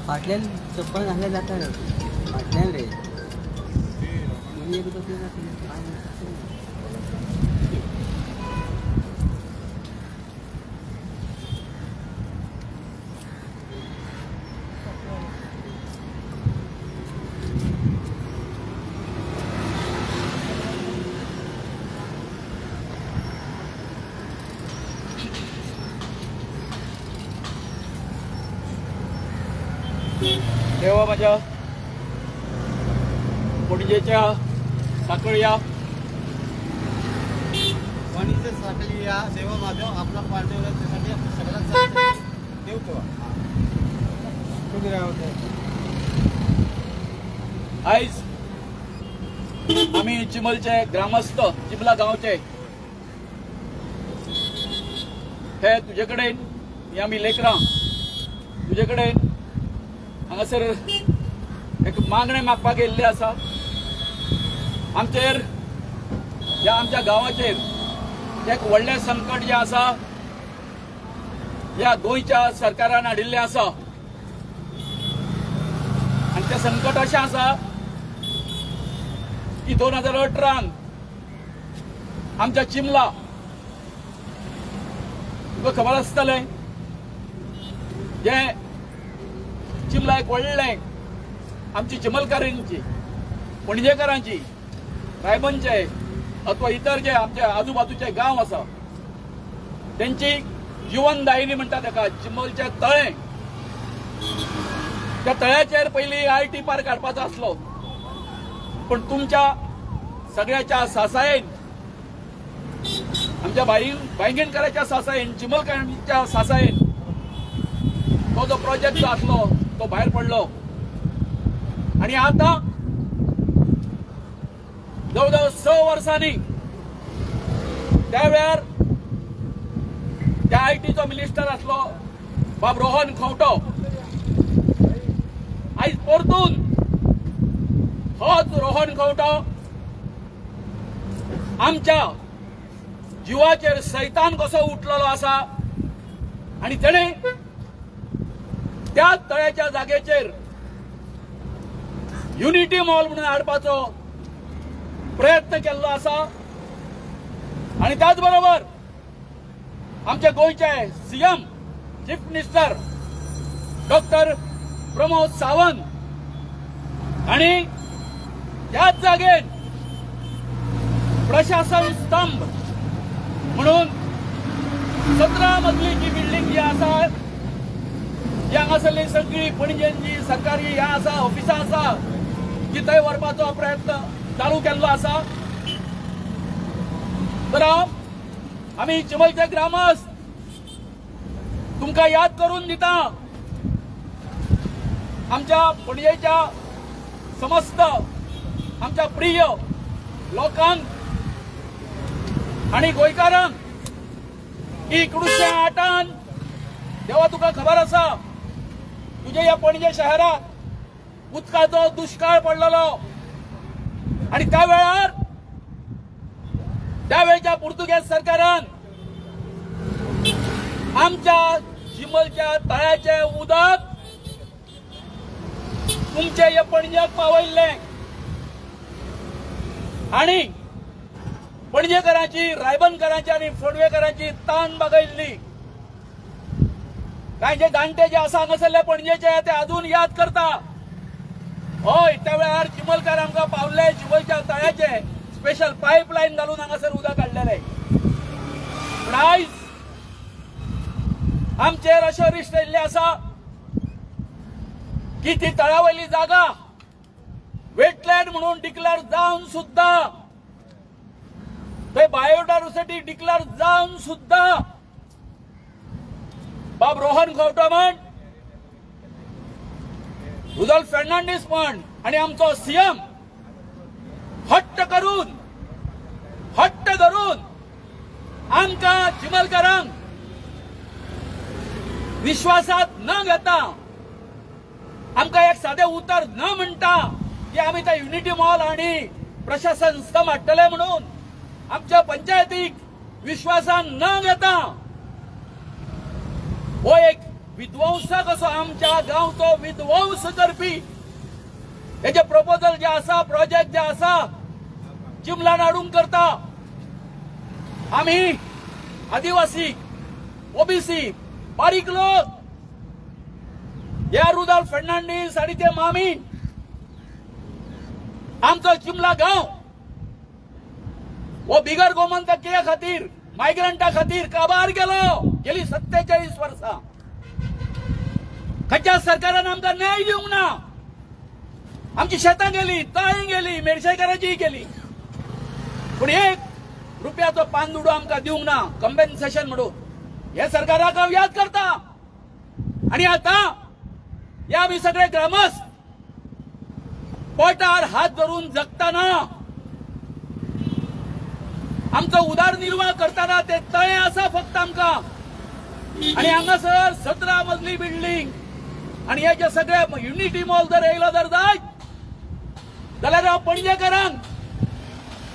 फाटल्यान चप्पल घातल्या जाता रे फाटल्यान रे देवा माझ्या पणजेच्या साखळी या वाणीचे साखळी या सेवा माध्यम आपला पाठवण्यासाठी सगळ्यांचा देव आयज आम्ही चिमलचे ग्रामस्थ चिमला गावचे हे तुझे कडेन आम्ही लेकरां तुझे कडेन हांगासर एक मागणे मागपाक येयल्ले आसा आमचेर ह्या आमच्या गांवाचेर एक व्हडलें संकट जें आसा ह्या गोंयच्या सरकारान हाडिल्लें आसा आनी तें संकट अशें आसा की 2018 आमच्या चिमला तुका खबर आसतलें जें चिमला एक व्हडलें आमची चिमलकारांची पणजेकारांची रायबंदचे अथवा इतर जे आमचे आजूबाजूचे गांव आसा त्यांची जीवनदायिनी म्हणटा ताका चिमलचे तळे त्या तळ्याचेर पयलीं IT पार्क काडपाचो आसलो पण तुमच्या सगळ्याच्या सासायेन आमच्या बायंगणकाराच्या सासायेन चिमलकारांच्या सासायेन तो जो प्रोजेक्ट जो आसलो तो भायर पडलो आणि आता जवळजवळ 6 वर्सांनी त्या वेळार त्या ITचो मिनिस्टर आसलो बाब रोहन खंवटो आयज परतून होच रोहन खंवटो आमच्या जिवाचेर सैतान कसो उठलेलो आसा आणि तेणे त्या तळ्याच्या जागेचेर युनिटी मॉल म्हणून हाडपाचो प्रयत्न केल्लो आसा आणि त्याच बरोबर आमचे गोंयचे CM chief minister doctor Pramod Sawant आणि त्याच जागेन प्रशासन स्तंभ म्हणून 17 मजलीची बिल्डिंग जी आसा जी हांगासरली सगळी पणजेची सरकारी ह्या आसा ऑफिसां आसा जी थंय व्हरपाचो प्रयत्न चालू केल्लो आसा तर आमी चिमलचे ग्रामस्थ तुमकां याद करून दिता आमच्या पणजेच्या समस्त आमच्या प्रिय लोकांक आणि गोंयकारांक की 1908 देवा तुका खबर आसा तुझे या पणजे शहरात उदकाचो दुष्काळ पडलेलो आणि त्या वेळार त्यावेळच्या पुर्तुगेज सरकारान आमच्या चिमलच्या तळ्याचे उदक तुमचे हे पणजेक पावयल्ले आणि पणजेकरांची रायबंदकरांची आणि फोंडवेकरांची ताण बगयल्ली. काय जे जाणटे जे आसा हांगासरले पणजेचे ते अजून याद करता. हय त्या वेळार चिमलकार आमकां पावले चिमलच्या तळ्याचे स्पेशल पायपलायन घालून हांगासर उदक काडलेले. पण आयज आमचेर अशे रिश्ट येयल्ले आसा की ती तळावयली जागा वेटलँड म्हणून डिक्लेअर जावन सुद्धा थंय बायोडायव्हर्सिटी डिक्लेअर जावन सुद्धा बाब रोहन खंवटो म्हण रुडॉल्फ फर्नांडीस म्हण आणि आमचो सीएम हट्ट धरून आमकां चिमलकारांक विश्वासात न घेता आमकां एक सादें उतर न म्हणटा की आमी त्या युनिटी मॉल आणि प्रशासन स्तंभ हाडटले म्हणून आमच्या पंचायतीक विश्वासान न घेता हो एक विध्वंसक असो आमच्या गांवचो विध्वंस करपी हेचे प्रपोजल जे आसा प्रोजेक्ट जे आसा चिमलान हाडूंक करता. आमी आदिवासी ओबीसी बारीक लोक या रुडॉल्फ फर्नांडीस आणि ते मामी आमचो चिमला गांव वो बिगर गोमंतकीय खातीर मायग्रंटा खातीर काबार गेलो गेली 47 वर्सां. खंयच्या सरकारान आमकां न्याय दिवंक ना. आमची शेतां गेली, तळी गेली, मेडशेकारांची गेली, पूण ₹1 पानदुडो आमकां दिवंक ना कंपेन्सेशन म्हणून. हे सरकाराक हांव याद करता. आणि आता या आमी सगळे ग्रामस्थ पोटार हात धरून जगताना आमचो उदरनिर्वाह करताना ते तळे आसा फक्त आमकां. आणि हांगासर 17 मजली बिल्डिंग आणि हे जे सगळे युनिटी मॉल जर येयलो जर जायत जाल्यार हांव पणजेकारांक,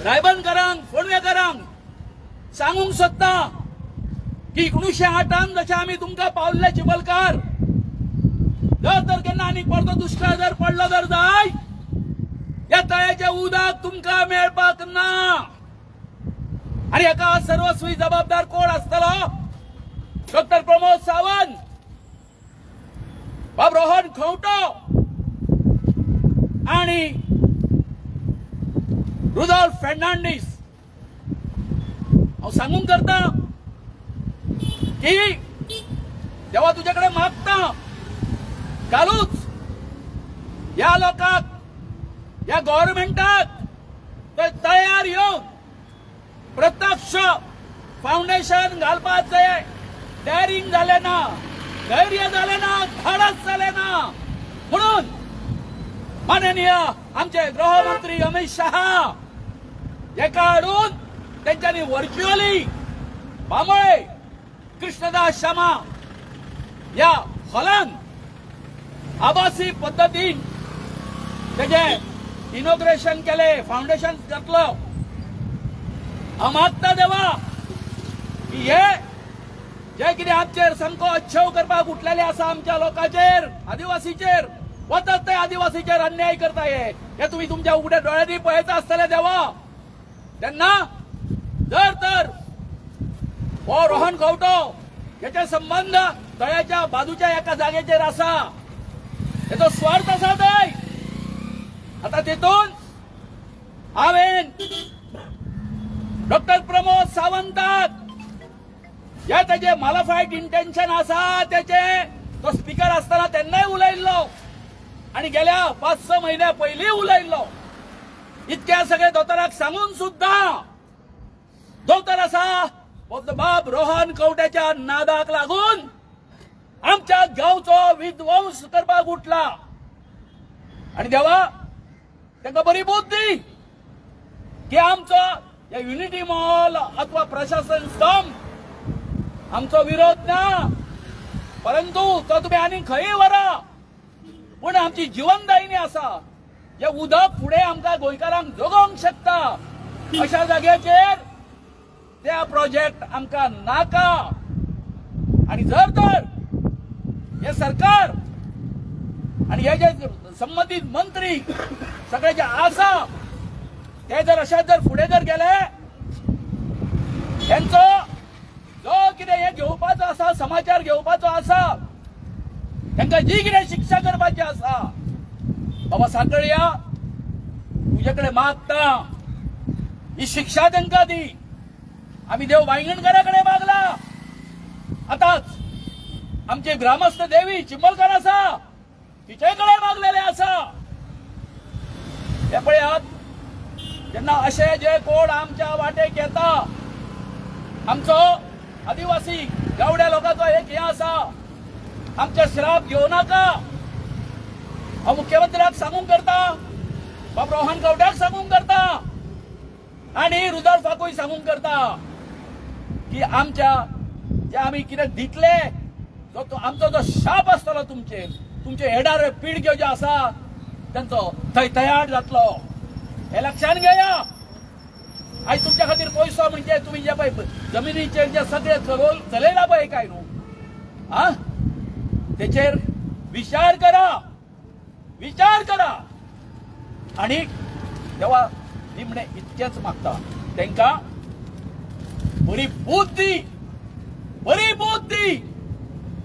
रायबंदकारांक, फोंडवेकारांक सांगूंक सोदता की 1908 जशे आमी तुमकां पावल्ले चिमलकार, जर केन्ना आनी परतो दुष्काळ जर पडलो जर जाय या तळ्याचे उदक तुमकां मेळपाक ना. आणि हाका सर्वस्वी जबाबदार कोण आसतलो? डॉक्टर प्रमोद सावंत, बाब रोहन खंवटो आणि रुडॉल्फ फर्नांडीस. हांव सांगूंक करता की जेव्हा तुझ्याकडे मागता घालूच या लोकांक, या गव्हर्नमेंटाक तयार येवन प्रत्यक्ष फाउंडेशन घालपाचे डेअरिंग झाले ना, धैर्य झाले ना, धाडस झाले ना. म्हणून माननीय आमचे गृहमंत्री अमित शहा एका हाडून त्यांच्यानी व्हर्च्युअली बांबळे कृष्णदास शर्मा या हॉलान आभासी पद्धतीन तेजे इनॉग्रेशन केले, फाउंडेशन घातलो. हांव मागता देवा की हे जे कितें आमचेर सामको अच्छेव करपाक उठलेले आसा आमच्या लोकांचेर, आदिवासीचेर, वतात ते आदिवासीचेर अन्याय करता हे तुम्ही तुमच्या उघड्या डोळ्यांनी पळयता आसतले देवा. तेन्ना जर तर हो रोहन खंवटो याचे संबंध तळ्याच्या बाजूच्या एका जागेचेर आसा, तेचो स्वार्थ आसा थंय. आता तितून हांवेन डॉक्टर प्रमोद सावंताक या तेजे मालाफाईड इंटेन्शन आसा तेचे तो स्पीकर आसतना तेन्नाय उलयल्लो आणि गेल्या 5-6 महिन्या पयलीं उलयल्लो. इतक्या सगळे दोतोराक सांगून सुद्धा दोतोर आसा बाब रोहन खंवट्याच्या नादाक लागून आमच्या गांवचो विध्वंस करपाक उठला. आणि देवा तांकां बरी बुद्धी की आमचो या युनिटी मॉल अथवा प्रशासन स्तंभ आमचो विरोध ना, परंतु तो तुम्ही आनी खंय व्हरा पूण आमची जीवनदायिनी आसा जे उदक फुडें आमकां गोंयकारांक जगोवंक शकता अशा जाग्याचेर त्या प्रोजेक्ट आमकां नाका। आणि जर तर हे सरकार आणि हे जे संबंधित मंत्री सगळे जे आसा ते जर अशाच जर फुडें जर गेले त्यांचो जो कितें हे घेवपाचो आसा समाचार घेवपाचो आसा तांकां जी कितें शिक्षा करपाची आसा बाबा सांकळ्या तुजे कडेन मागता ही शिक्षा तांकां दी। आम्ही देव वांयगणकारा कडेन मागला आताच आमचे ग्रामस्थ देवी चिंबलकर आसा तिचे कडेन मागलेले आसा। हे पळयात जेन्ना अशे जे कोण आमच्या वाटेक येता आमचो आदिवासी गावड्या लोकांचो एक हे आसा आमचे श्राप घेवं नाका हांव मुख्यमंत्र्याक सांगूंक करता बाब रोहन गवड्याक सांगूंक करता आणि रुदोल्फाकूय सांगूंक करता की आमच्या जे आमी कितें दितले जो आमचो जो शाप आसतलो तुमचे हेडार पिळग्यो ज्यो आसा तांचो थैथयाट जातलो हे लक्षात घेया। आयज तुमच्या खातीर पयसो म्हणजे तुम्ही जे पळय जमिनीचेर जे सगळे चलयला पळय काय न्हू आ तेचेर विचार करा आणि देवा निमणे इतकेच मागता तांकां बरी बुद्धी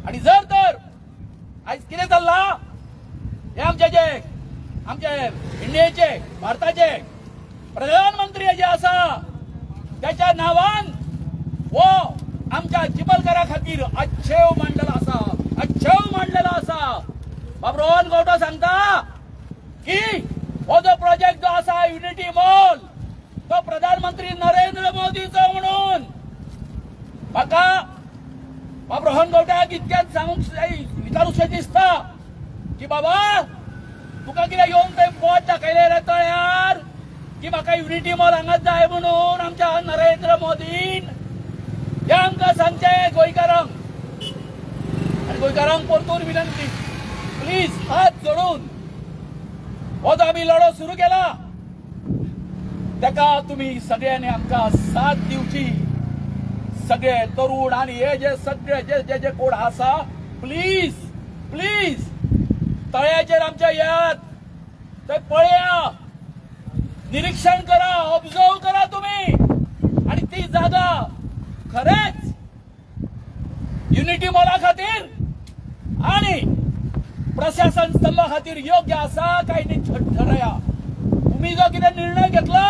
आणि जर तर आयज कितें जाल्ला हे आमचे इंडियेचे भारताचे प्रधानमंत्री जे आसा त्याच्या नावान वो आमच्या चिंबलकरा खातीर अच्छेव मांडलेला आसा। बाब रोहन गवडो सांगता की हो जो प्रोजेक्ट जो आसा युनिटी मॉल तो प्रधानमंत्री नरेंद्र मोदीचो म्हणून म्हाका बाब रोहन गवड्याक इतकेच विचारूशें दिसता की बाबा तुका कितें येवन थंय पोट दाखयले रे तळ्यार की म्हाका युनिटी मॉल हांगाच जाय म्हणून आमच्या नरेंद्र मोदीन हे आमकां सांगचें गोंयकारांक। आनी गोंयकारांक परतून विनंती प्लीज हात जोडून हो जो आमी लढो सुरू केला ताका तुम्ही सगळ्यांनी आमकां साथ दिवची। सगळे तरुण आणि हे जे सगळे जे कोण आसा प्लीज तळ्याचेर आमच्या यात थंय पळया निरीक्षण करा ऑब्झर्व करा तुम्ही आणि ती जागा खरेच युनिटी मॉला खातीर आणि प्रशासन स्तंभा खातीर योग्य आसा काय न्ही ठरया। तुम्ही जो कितें निर्णय घेतलो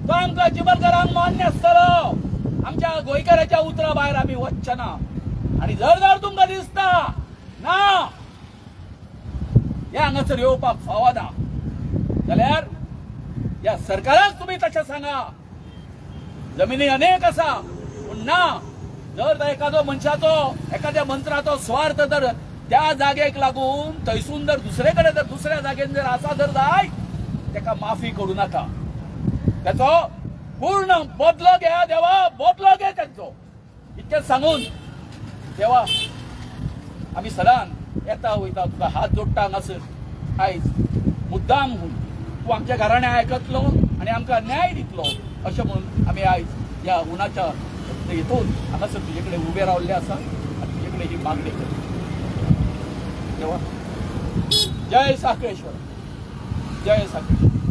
तो आमकां चिंबलकरांक मान्य आसतलो आमच्या गोंयकाराच्या उतरा भायर आमी वचचे ना। आणि जर तुमकां दिसता ना हे हांगासर येवपाक फावना जाल्यार या सरकाराक तुम्ही तशें सांगा। जमिनी अनेक आसा पूण ना जर एखादो मनशाचो एखाद्या मंत्राचो स्वार्थ जर त्या जागेक लागून थंयसून जर दुसरे कडेन जर दुसऱ्या जागेन जर आसा जर जाय ताका माफी करूं नाका त्याचो पूर्ण बदलो घ्या देवा बदलो घे त्यांचो इतकें सांगून देवा आमी सदां येता वयता तुका हात जोडटा हांगासर आयज मुद्दाम म्हणून तूं आमच्या घराण्या आयकतलो आनी आमकां न्याय दितलो अशें म्हणून आमी आयज ह्या उनाच्या हेतून हांगासर तुजे कडेन उबे रावल्ले आसा आनी तुजे कडेन ही मागणी करता देवा जय साखळेश्वर जय साखळेश्वर।